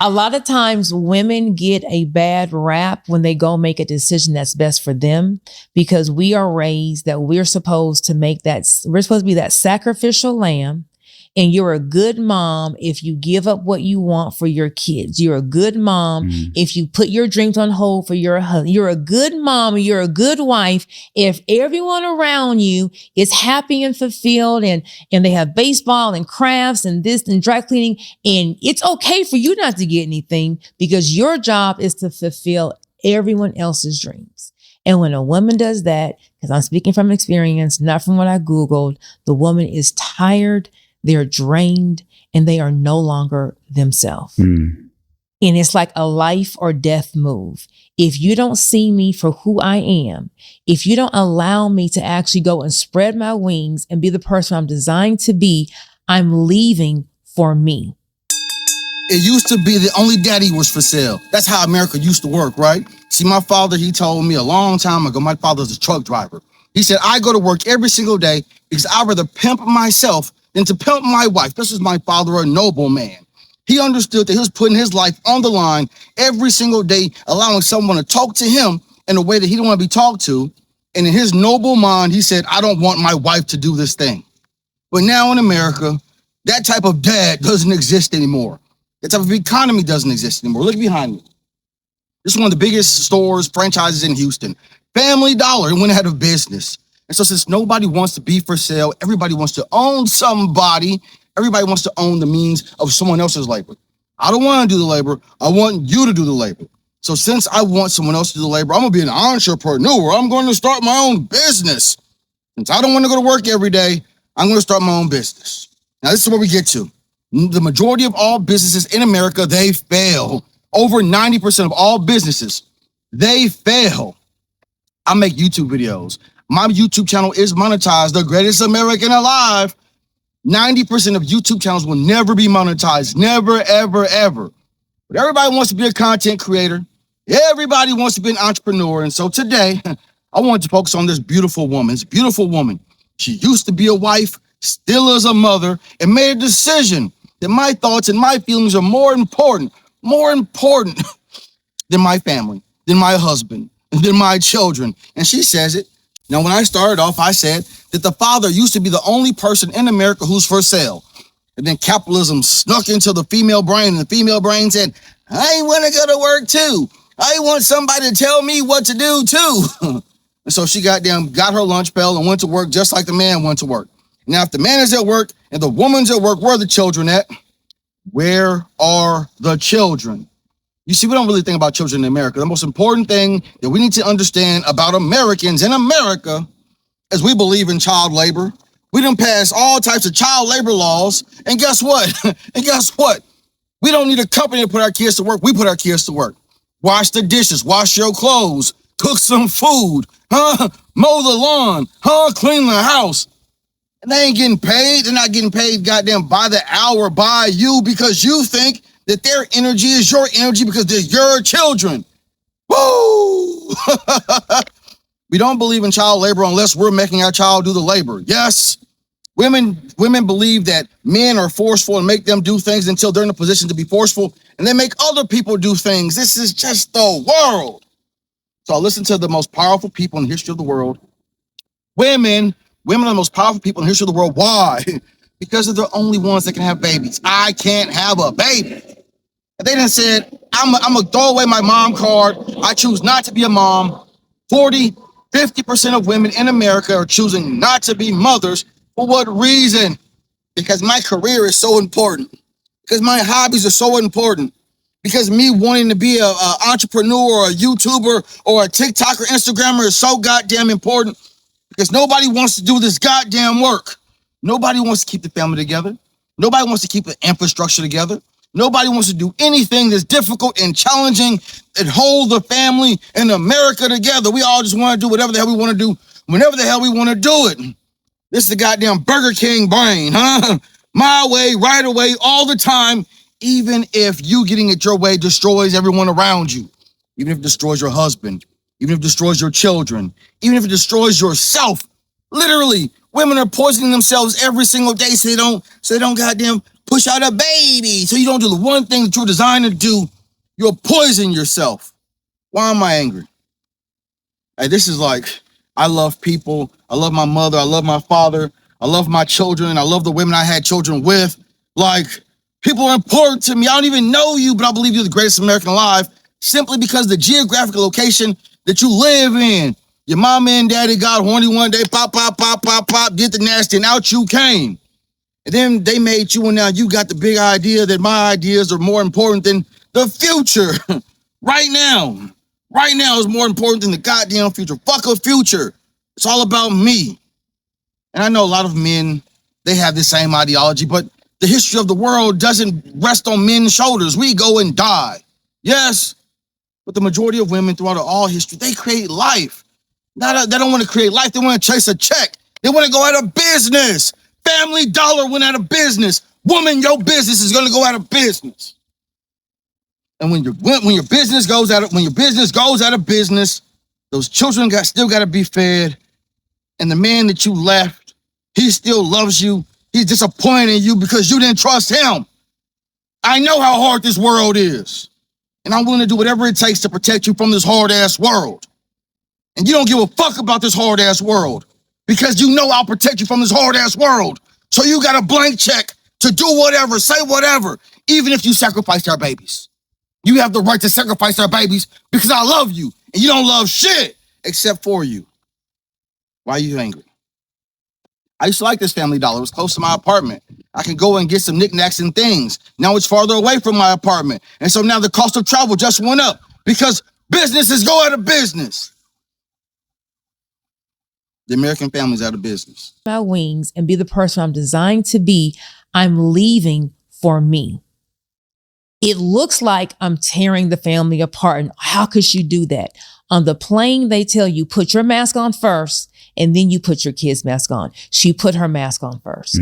A lot of times women get a bad rap when they go make a decision that's best for them, because we are raised that we're supposed to be that sacrificial lamb. And you're a good mom if you give up what you want for your kids. You're a good mom if you put your dreams on hold for your husband. You're a good mom. You're a good wife if everyone around you is happy and fulfilled, and they have baseball and crafts and this and dry cleaning. And it's okay for you not to get anything, because your job is to fulfill everyone else's dreams. And when a woman does that, because I'm speaking from experience, not from what I Googled, the woman is tired, they're drained, and they are no longer themselves. And it's like a life or death move. If you don't see me for who I am, if you don't allow me to actually go and spread my wings and be the person I'm designed to be, I'm leaving for me. It used to be that only daddy was for sale. That's how America used to work, right? See, my father, he told me a long time ago, my father's a truck driver. He said, I go to work every single day because I'd rather pimp myself than to pimp my wife. This is my father, a noble man. He understood that he was putting his life on the line every single day, allowing someone to talk to him in a way that he didn't want to be talked to. And in his noble mind, he said, I don't want my wife to do this thing. But now in America, that type of dad doesn't exist anymore. That type of economy doesn't exist anymore. Look behind me. This is one of the biggest stores, franchises in Houston. Family Dollar went out of business. And so since nobody wants to be for sale, everybody wants to own somebody. Everybody wants to own the means of someone else's labor. I don't want to do the labor. I want you to do the labor. So since I want someone else to do the labor, I'm going to be an entrepreneur. I'm going to start my own business. Since I don't want to go to work every day, I'm going to start my own business. Now, this is where we get to. The majority of all businesses in America, they fail. Over 90% of all businesses, they fail. I make YouTube videos. My YouTube channel is monetized, The Greatest American Alive. 90% of YouTube channels will never be monetized. Never, ever, ever. But everybody wants to be a content creator. Everybody wants to be an entrepreneur. And so today, I wanted to focus on this beautiful woman. This beautiful woman. She used to be a wife, still is a mother, and made a decision that my thoughts and my feelings are more important than my family, than my husband, than my children. And she says it. Now, when I started off, I said that the father used to be the only person in America who's for sale. And then capitalism snuck into the female brain, and the female brain said, I want to go to work too. I want somebody to tell me what to do too. And so she got her lunch bell and went to work just like the man went to work. Now, if the man is at work and the woman's at work, where are the children at? Where are the children? You see, we don't really think about children in America. The most important thing that we need to understand about Americans in America is we believe in child labor. We done pass all types of child labor laws. And guess what? We don't need a company to put our kids to work. We put our kids to work. Wash the dishes, wash your clothes, cook some food, mow the lawn, clean the house. And they ain't getting paid. They're not getting paid goddamn by the hour by you, because you think that their energy is your energy because they're your children. Woo! We don't believe in child labor unless we're making our child do the labor. Yes, women believe that men are forceful and make them do things until they're in a position to be forceful, and they make other people do things. This is just the world. So I listen to the most powerful people in the history of the world. Women are the most powerful people in the history of the world. Why? Because they're the only ones that can have babies. I can't have a baby. And they done said, I'm going to throw away my mom card. I choose not to be a mom. 50% of women in America are choosing not to be mothers. For what reason? Because my career is so important. Because my hobbies are so important. Because me wanting to be an entrepreneur or a YouTuber or a TikTok or Instagrammer is so goddamn important. Because nobody wants to do this goddamn work. Nobody wants to keep the family together. Nobody wants to keep the infrastructure together. Nobody wants to do anything that's difficult and challenging and hold the family and America together. We all just want to do whatever the hell we want to do, whenever the hell we want to do it. This is the goddamn Burger King brain, huh? My way, right away, all the time, even if you getting it your way destroys everyone around you. Even if it destroys your husband, even if it destroys your children, even if it destroys yourself. Literally, Women are poisoning themselves every single day so they don't goddamn push out a baby. So you don't do the one thing that you're designed to do. You'll poison yourself. Why am I angry? Hey, this is like, I love people. I love my mother. I love my father. I love my children. I love the women I had children with. Like, people are important to me. I don't even know you, but I believe you're the greatest American alive simply because the geographical location that you live in. Your mama and daddy got horny one day, pop, pop, pop, pop, pop, get the nasty, and out you came. And then they made you, and now you got the big idea that my ideas are more important than the future. Right now. Right now is more important than the goddamn future. Fuck a future. It's all about me. And I know a lot of men, they have the same ideology, but the history of the world doesn't rest on men's shoulders. We go and die. Yes, but the majority of women throughout all history, they create life. They don't want to create life. They want to chase a check. They want to go out of business. Family Dollar went out of business. Woman, your business is going to go out of business. And when your business goes out of business, those children still got to be fed. And the man that you left, he still loves you. He's disappointed in you because you didn't trust him. I know how hard this world is. And I'm willing to do whatever it takes to protect you from this hard-ass world. And you don't give a fuck about this hard-ass world because you know I'll protect you from this hard-ass world. So you got a blank check to do whatever, say whatever, even if you sacrifice our babies. You have the right to sacrifice our babies because I love you, and you don't love shit except for you. Why are you angry? I used to like this Family Dollar. It was close to my apartment. I can go and get some knickknacks and things. Now it's farther away from my apartment. And so now the cost of travel just went up because businesses go out of business. The American family's out of business. My wings and be the person I'm designed to be. I'm leaving for me. It looks like I'm tearing the family apart. And how could you do that? On the plane, they tell you, put your mask on first, and then you put your kid's mask on. She put her mask on first.